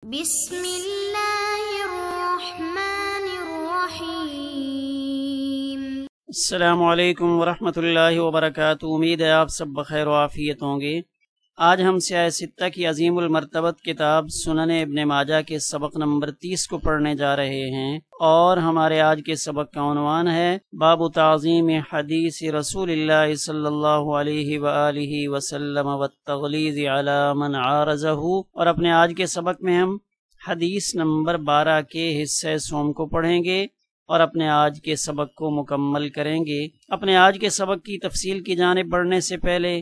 بسم اللہ الرحمن الرحیم۔ السلام علیکم ورحمۃ اللہ وبرکاتہ۔ امید ہے آپ سب بخیر و عافیت ہوں گے۔ آج ہم سیاہ ستہ کی عظیم المرتبت کتاب سنن ابن ماجہ کے سبق نمبر 30 کو پڑھنے جا رہے ہیں، اور ہمارے آج کے سبق کا عنوان ہے باب تعظیم حدیث رسول اللہ صلی اللہ علیہ وآلہ وسلم والتغلیظ علی من عارضہ۔ اور اپنے آج کے سبق میں ہم حدیث نمبر 12 کے حصہ سوم کو پڑھیں گے اور اپنے آج کے سبق کو مکمل کریں گے۔ اپنے آج کے سبق کی تفصیل کی جانب بڑھنے سے پہلے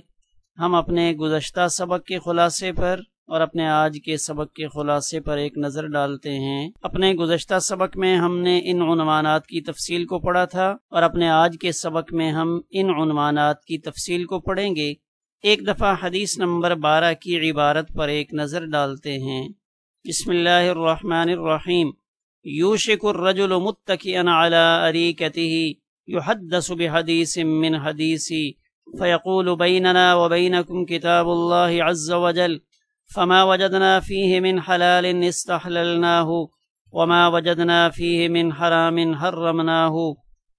ہم اپنے گزشتہ سبق کے خلاصے پر اور اپنے آج کے سبق کے خلاصے پر ایک نظر ڈالتے ہیں۔ اپنے گزشتہ سبق میں ہم نے ان عنوانات کی تفصیل کو پڑھا تھا، اور اپنے آج کے سبق میں ہم ان عنوانات کی تفصیل کو پڑھیں گے۔ ایک دفعہ حدیث نمبر 12 کی عبارت پر ایک نظر ڈالتے ہیں۔ بسم اللہ الرحمن الرحیم۔ یوشک الرجل متکئا علی اریکتہ یحدث بحدیث من حدیثی فیقول بیننا وبینکم کتاب اللہ عز وجل فما وجدنا فیہ من حلال استحللناہ وما وجدنا فیہ من حرام حرمناہ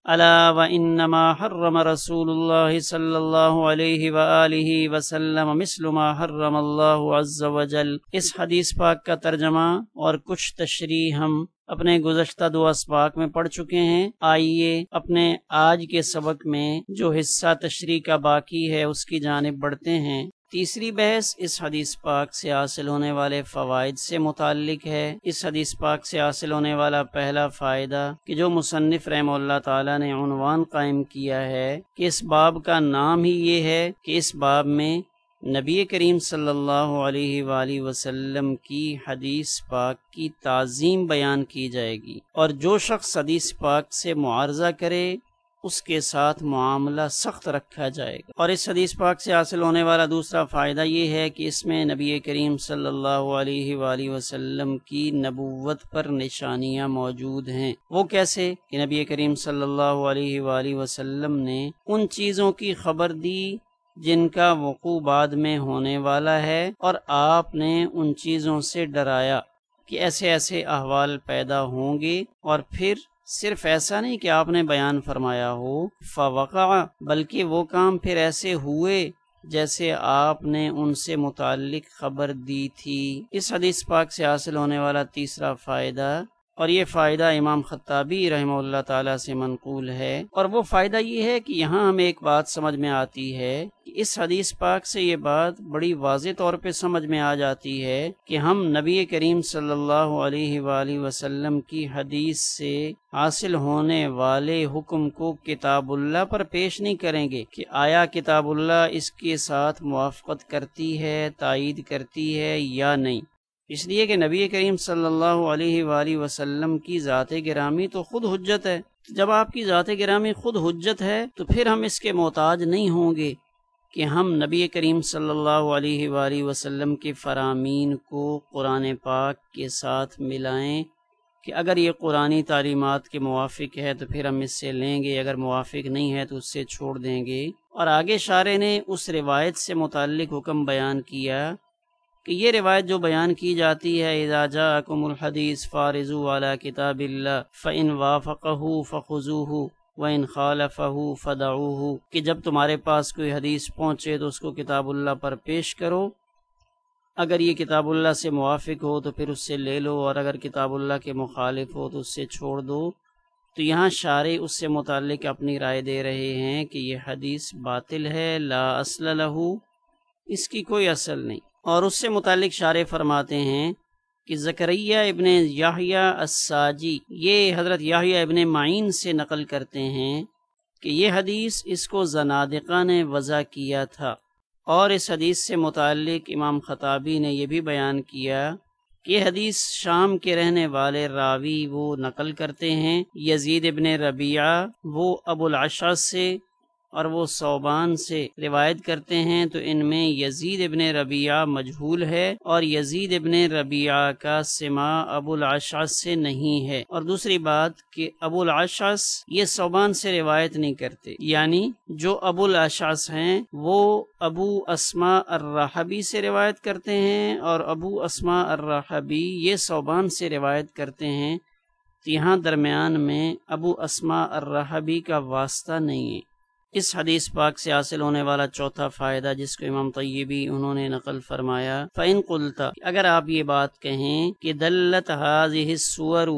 الا وانما حرم رسول اللہ صلی اللہ علیہ وآلہ وسلم مثل ما حرم اللہ عز وجل۔ اس حدیث پاک کا ترجمہ اور کچھ تشریح ہم اپنے گزشتہ 2 اسباق میں پڑھ چکے ہیں۔ آئیے اپنے آج کے سبق میں جو حصہ تشریح کا باقی ہے اس کی جانب بڑھتے ہیں۔ تیسری بحث اس حدیث پاک سے حاصل ہونے والے فوائد سے متعلق ہے۔ اس حدیث پاک سے حاصل ہونے والا پہلا فائدہ کہ جو مصنف رحمہ اللہ تعالی نے عنوان قائم کیا ہے کہ اس باب کا نام ہی یہ ہے کہ اس باب میں نبی کریم صلی اللہ علیہ وآلہ وسلم کی حدیث پاک کی تعظیم بیان کی جائے گی، اور جو شخص حدیث پاک سے معارضہ کرے اس کے ساتھ معاملہ سخت رکھا جائے گا۔ اور اس حدیث پاک سے حاصل ہونے والا دوسرا فائدہ یہ ہے کہ اس میں نبی کریم صلی اللہ علیہ وآلہ وسلم کی نبوت پر نشانیاں موجود ہیں۔ وہ کیسے؟ کہ نبی کریم صلی اللہ علیہ وآلہ وسلم نے ان چیزوں کی خبر دی جن کا وقوع بعد میں ہونے والا ہے، اور آپ نے ان چیزوں سے ڈرایا کہ ایسے ایسے احوال پیدا ہوں گے، اور پھر صرف ایسا نہیں کہ آپ نے بیان فرمایا ہو فوقع، بلکہ وہ کام پھر ایسے ہوئے جیسے آپ نے ان سے متعلق خبر دی تھی۔ اس حدیث پاک سے حاصل ہونے والا تیسرا فائدہ، اور یہ فائدہ امام خطابی رحمہ اللہ تعالیٰ سے منقول ہے، اور وہ فائدہ یہ ہے کہ یہاں ہمیں ایک بات سمجھ میں آتی ہے کہ اس حدیث پاک سے یہ بات بڑی واضح طور پہ سمجھ میں آ جاتی ہے کہ ہم نبی کریم صلی اللہ علیہ وآلہ وسلم کی حدیث سے حاصل ہونے والے حکم کو کتاب اللہ پر پیش نہیں کریں گے کہ آیا کتاب اللہ اس کے ساتھ موافقت کرتی ہے، تائید کرتی ہے یا نہیں، اس لیے کہ نبی کریم صلی اللہ علیہ وآلہ وسلم کی ذات گرامی تو خود حجت ہے۔ جب آپ کی ذات گرامی خود حجت ہے تو پھر ہم اس کے محتاج نہیں ہوں گے کہ ہم نبی کریم صلی اللہ علیہ وآلہ وسلم کے فرامین کو قرآن پاک کے ساتھ ملائیں کہ اگر یہ قرآنی تعلیمات کے موافق ہے تو پھر ہم اس سے لیں گے، اگر موافق نہیں ہے تو اس سے چھوڑ دیں گے۔ اور آگے شارح نے اس روایت سے متعلق حکم بیان کیا کہ یہ روایت جو بیان کی جاتی ہے اذا جاءکم الحدیث فارضوا علی کتاب اللہ فإن وافقہ فخذوہ وإن خالفہ فدعوہ، کہ جب تمہارے پاس کوئی حدیث پہنچے تو اس کو کتاب اللہ پر پیش کرو، اگر یہ کتاب اللہ سے موافق ہو تو پھر اس سے لے لو، اور اگر کتاب اللہ کے مخالف ہو تو اس سے چھوڑ دو۔ تو یہاں شارح اس سے متعلق اپنی رائے دے رہے ہیں کہ یہ حدیث باطل ہے، لا اصل لہ، اس کی کوئی اصل نہیں۔ اور اس سے متعلق شارح فرماتے ہیں کہ زکریا ابن یحییٰ الساجی یہ حضرت یحییٰ ابن معین سے نقل کرتے ہیں کہ یہ حدیث اس کو زنادقہ نے وضع کیا تھا، اور اس حدیث سے متعلق امام خطابی نے یہ بھی بیان کیا کہ یہ حدیث شام کے رہنے والے راوی وہ نقل کرتے ہیں، یزید ابن ربیعہ وہ ابو الاشعث سے، اور وہ صوبان سے روایت کرتے ہیں تو ان میں یزید ابن ربیعہ مجہول ہے اور یزید ابن ربیعہ کا سماع ابو الاشعث سے نہیں ہے۔ اور دوسری بات کہ ابو الاشعث یہ صوبان سے روایت نہیں کرتے، یعنی جو ابو الاشعث ہیں وہ ابو اسماء الرحبی سے روایت کرتے ہیں اور ابو اسماء الرحبی یہ صوبان سے روایت کرتے ہیں۔ تو یہاں درمیان میں ابو اسماء الرحبی کا واسطہ نہیں ہے۔ اس حدیث پاک سے حاصل ہونے والا چوتھا فائدہ جس کو امام طیبی انہوں نے نقل فرمایا، فَإِن قُلْتَ، اگر آپ یہ بات کہیں کہ دلت هذه السور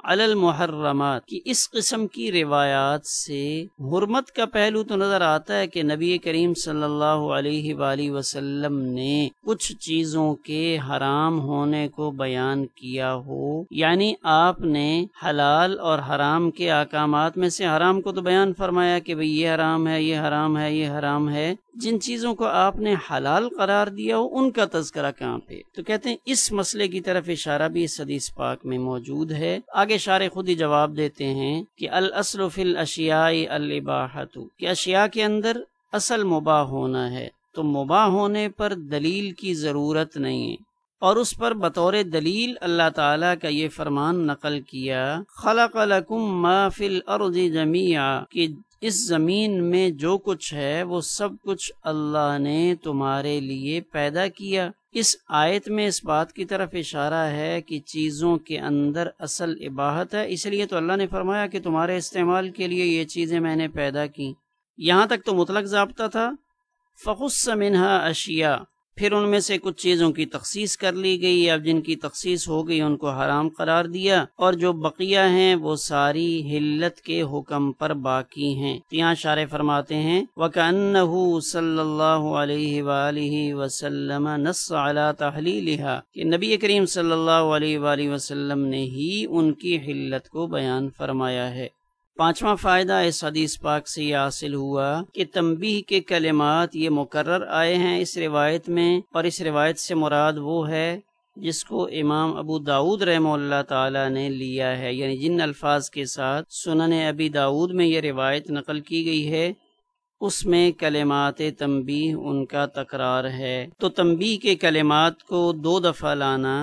علی المحرمات، کہ اس قسم کی روایات سے حرمت کا پہلو تو نظر آتا ہے کہ نبی کریم صلی اللہ علیہ وآلہ وسلم نے کچھ چیزوں کے حرام ہونے کو بیان کیا ہو، یعنی آپ نے حلال اور حرام کے احکامات میں سے حرام کو تو بیان فرمایا کہ بھئی یہ حرام ہے، یہ حرام ہے، یہ حرام ہے، جن چیزوں کو آپ نے حلال قرار دیا ہو ان کا تذکرہ کہاں پہ؟ تو کہتے ہیں اس مسئلے کی طرف اشارہ بھی اس حدیث پاک میں موجود ہے۔ آگے شارح خود ہی جواب دیتے ہیں کہ الاصل فی الاشیاء الاباحۃ، کہ اشیاء کے اندر اصل مباح ہونا ہے، تو مباح ہونے پر دلیل کی ضرورت نہیں ہے، اور اس پر بطور دلیل اللہ تعالیٰ کا یہ فرمان نقل کیا، خلق لکم ما فی الارض جمیعا، کہ اس زمین میں جو کچھ ہے وہ سب کچھ اللہ نے تمہارے لیے پیدا کیا۔ اس آیت میں اس بات کی طرف اشارہ ہے کہ چیزوں کے اندر اصل اباحت ہے، اس لیے تو اللہ نے فرمایا کہ تمہارے استعمال کے لیے یہ چیزیں میں نے پیدا کی۔ یہاں تک تو مطلق ضابطہ تھا، فخص منہا اشیاء، پھر ان میں سے کچھ چیزوں کی تخصیص کر لی گئی، اب جن کی تخصیص ہو گئی ان کو حرام قرار دیا، اور جو بقیہ ہیں وہ ساری حلت کے حکم پر باقی ہیں۔ یہاں شارح فرماتے ہیں وَكَأَنَّهُ صلی اللہ علیہ وآلہ وسلم نص علی تحلیلها، کہ نبی کریم صلی اللہ علیہ وآلہ وسلم نے ہی ان کی حلت کو بیان فرمایا ہے۔ پانچواں فائدہ اس حدیث پاک سے یہ حاصل ہوا کہ تنبیہ کے کلمات یہ مکرر آئے ہیں اس روایت میں، اور اس روایت سے مراد وہ ہے جس کو امام ابو داؤد رحمہ اللہ تعالی نے لیا ہے، یعنی جن الفاظ کے ساتھ سنن ابی داؤد میں یہ روایت نقل کی گئی ہے اس میں کلمات تنبیہ ان کا تکرار ہے۔ تو تنبیہ کے کلمات کو 2 دفعہ لانا،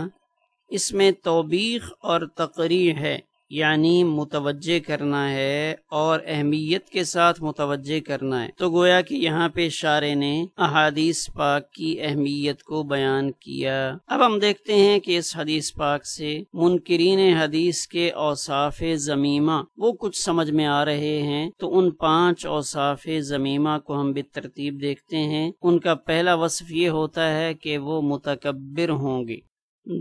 اس میں توبیخ اور تقریح ہے، یعنی متوجہ کرنا ہے اور اہمیت کے ساتھ متوجہ کرنا ہے۔ تو گویا کہ یہاں پہ شارح نے احادیث پاک کی اہمیت کو بیان کیا۔ اب ہم دیکھتے ہیں کہ اس حدیث پاک سے منکرین حدیث کے اوصاف ذمیمہ وہ کچھ سمجھ میں آ رہے ہیں، تو ان 5 اوصاف ذمیمہ کو ہم بالترتیب دیکھتے ہیں۔ ان کا پہلا وصف یہ ہوتا ہے کہ وہ متکبر ہوں گے،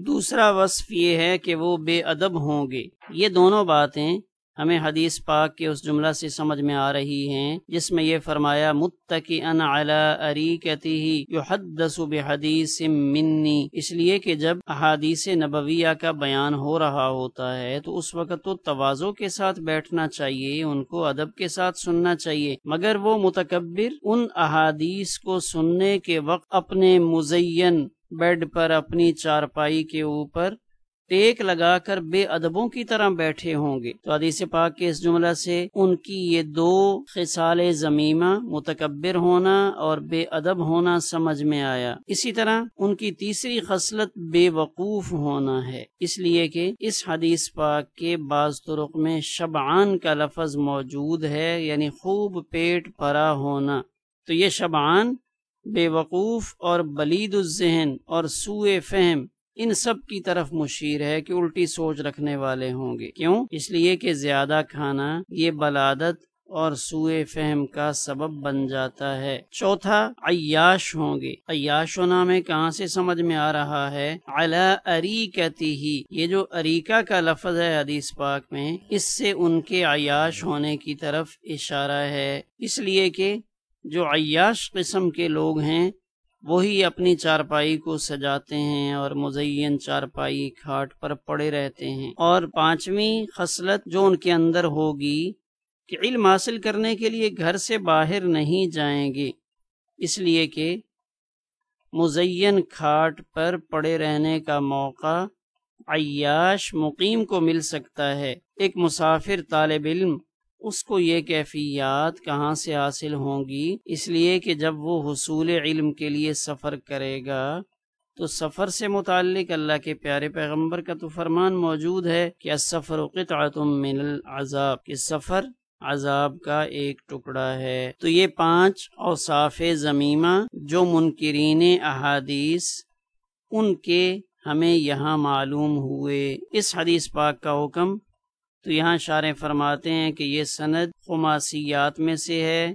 دوسرا وصف یہ ہے کہ وہ بے ادب ہوں گے۔ یہ دونوں باتیں ہمیں حدیث پاک کے اس جملہ سے سمجھ میں آ رہی ہیں جس میں یہ فرمایا متکئن علی اریکتہ یحدث بحدیث منی، اس لیے کہ جب احادیث نبویہ کا بیان ہو رہا ہوتا ہے تو اس وقت تو تواضع کے ساتھ بیٹھنا چاہیے، ان کو ادب کے ساتھ سننا چاہیے، مگر وہ متکبر ان احادیث کو سننے کے وقت اپنے مزین بیڈ پر اپنی چارپائی کے اوپر ٹیک لگا کر بے ادبوں کی طرح بیٹھے ہوں گے۔ تو حدیث پاک کے اس جملہ سے ان کی یہ 2 خصال ذمیمہ، متکبر ہونا اور بے ادب ہونا سمجھ میں آیا۔ اسی طرح ان کی تیسری خصلت بے وقوف ہونا ہے، اس لیے کہ اس حدیث پاک کے بعض طرق میں شبعان کا لفظ موجود ہے، یعنی خوب پیٹ بھرا ہونا۔ تو یہ شبعان، بے وقوف اور بلید الذہن اور سوء فہم ان سب کی طرف مشیر ہے کہ الٹی سوچ رکھنے والے ہوں گے۔ کیوں؟ اس لیے کہ زیادہ کھانا یہ بلادت اور سوء فہم کا سبب بن جاتا ہے۔ چوتھا، عیاش ہوں گے۔ عیاش ہونا میں کہاں سے سمجھ میں آ رہا ہے؟ علی اریکتہ، یہ جو اریکہ کا لفظ ہے حدیث پاک میں، اس سے ان کے عیاش ہونے کی طرف اشارہ ہے، اس لیے کہ جو عیاش قسم کے لوگ ہیں وہی اپنی چارپائی کو سجاتے ہیں اور مزین چارپائی کھاٹ پر پڑے رہتے ہیں۔ اور 5ویں خصلت جو ان کے اندر ہوگی کہ علم حاصل کرنے کے لیے گھر سے باہر نہیں جائیں گے، اس لیے کہ مزین کھاٹ پر پڑے رہنے کا موقع عیاش مقیم کو مل سکتا ہے۔ ایک مسافر طالب علم اس کو یہ کیفیات کہاں سے حاصل ہوں گی؟ اس لیے کہ جب وہ حصول علم کے لیے سفر کرے گا تو سفر سے متعلق اللہ کے پیارے پیغمبر کا تو فرمان موجود ہے کہ السفر قطعۃ من العذاب، کہ سفر عذاب کا ایک ٹکڑا ہے۔ تو یہ 5 اوصاف ذمیمہ جو منکرین احادیث ان کے ہمیں یہاں معلوم ہوئے۔ اس حدیث پاک کا حکم تو یہاں شارح فرماتے ہیں کہ یہ سند خماسیات میں سے ہے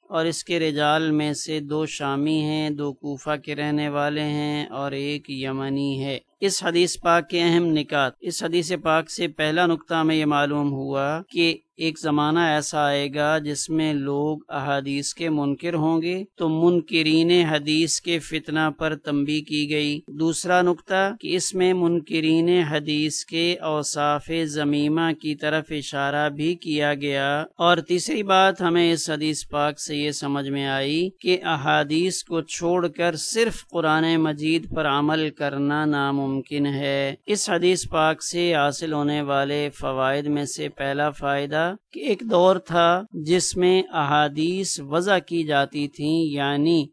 اور اس کے رجال میں سے 2 شامی ہیں، 2 کوفہ کے رہنے والے ہیں اور 1 یمنی ہے۔ اس حدیث پاک کے اہم نکات، اس حدیث پاک سے پہلا نقطہ ہمیں یہ معلوم ہوا کہ ایک زمانہ ایسا آئے گا جس میں لوگ احادیث کے منکر ہوں گے، تو منکرین حدیث کے فتنہ پر تنبیہ کی گئی۔ دوسرا نقطہ کہ اس میں منکرین حدیث کے اوصاف ذمیمہ کی طرف اشارہ بھی کیا گیا۔ اور تیسری بات ہمیں اس حدیث پاک سے یہ سمجھ میں آئی کہ احادیث کو چھوڑ کر صرف قرآن مجید پر عمل کرنا ناممکن ہے۔ اس حدیث پاک سے حاصل ہونے والے فوائد میں سے پہلا فائدہ کہ ایک دور تھا جس میں احادیث وضع کی جاتی تھیں، یعنی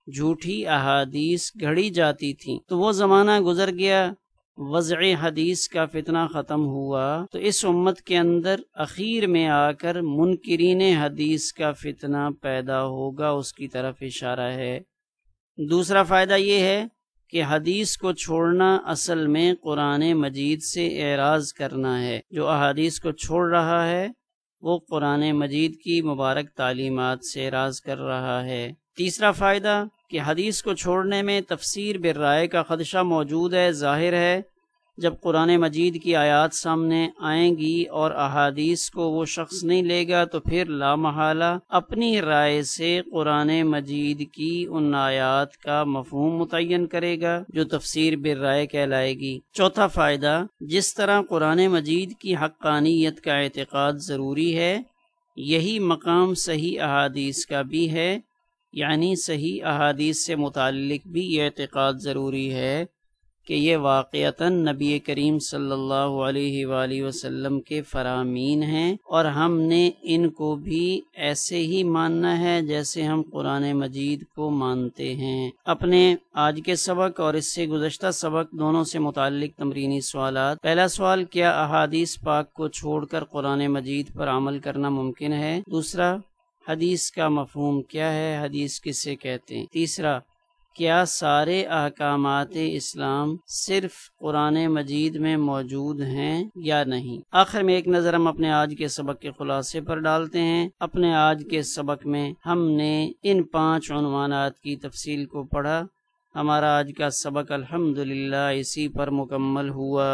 جھوٹی احادیث گھڑی جاتی تھیں، تو وہ زمانہ گزر گیا، وضع حدیث کا فتنہ ختم ہوا، تو اس امت کے اندر اخیر میں آ کر منکرین حدیث کا فتنہ پیدا ہوگا، اس کی طرف اشارہ ہے۔ دوسرا فائدہ یہ ہے کہ حدیث کو چھوڑنا اصل میں قرآن مجید سے اعراض کرنا ہے۔ جو احادیث کو چھوڑ رہا ہے وہ قرآن مجید کی مبارک تعلیمات سے اعراض کر رہا ہے۔ تیسرا فائدہ کہ حدیث کو چھوڑنے میں تفسیر بالرائے کا خدشہ موجود ہے۔ ظاہر ہے جب قرآن مجید کی آیات سامنے آئیں گی اور احادیث کو وہ شخص نہیں لے گا تو پھر لا محالہ اپنی رائے سے قرآن مجید کی ان آیات کا مفہوم متعین کرے گا جو تفسیر بالرائے کہلائے گی۔ چوتھا فائدہ، جس طرح قرآن مجید کی حقانیت کا اعتقاد ضروری ہے، یہی مقام صحیح احادیث کا بھی ہے، یعنی صحیح احادیث سے متعلق بھی یہ اعتقاد ضروری ہے کہ یہ واقعتاً نبی کریم صلی اللہ علیہ وآلہ وسلم کے فرامین ہیں اور ہم نے ان کو بھی ایسے ہی ماننا ہے جیسے ہم قرآن مجید کو مانتے ہیں۔ اپنے آج کے سبق اور اس سے گزشتہ سبق دونوں سے متعلق تمرینی سوالات۔ پہلا سوال، کیا احادیث پاک کو چھوڑ کر قرآن مجید پر عمل کرنا ممکن ہے؟ دوسرا، حدیث کا مفہوم کیا ہے؟ حدیث کسے کہتے ہیں؟ تیسرا، کیا سارے احکامات اسلام صرف قرآن مجید میں موجود ہیں یا نہیں؟ آخر میں ایک نظر ہم اپنے آج کے سبق کے خلاصے پر ڈالتے ہیں۔ اپنے آج کے سبق میں ہم نے ان 5 عنوانات کی تفصیل کو پڑھا۔ ہمارا آج کا سبق الحمدللہ اسی پر مکمل ہوا۔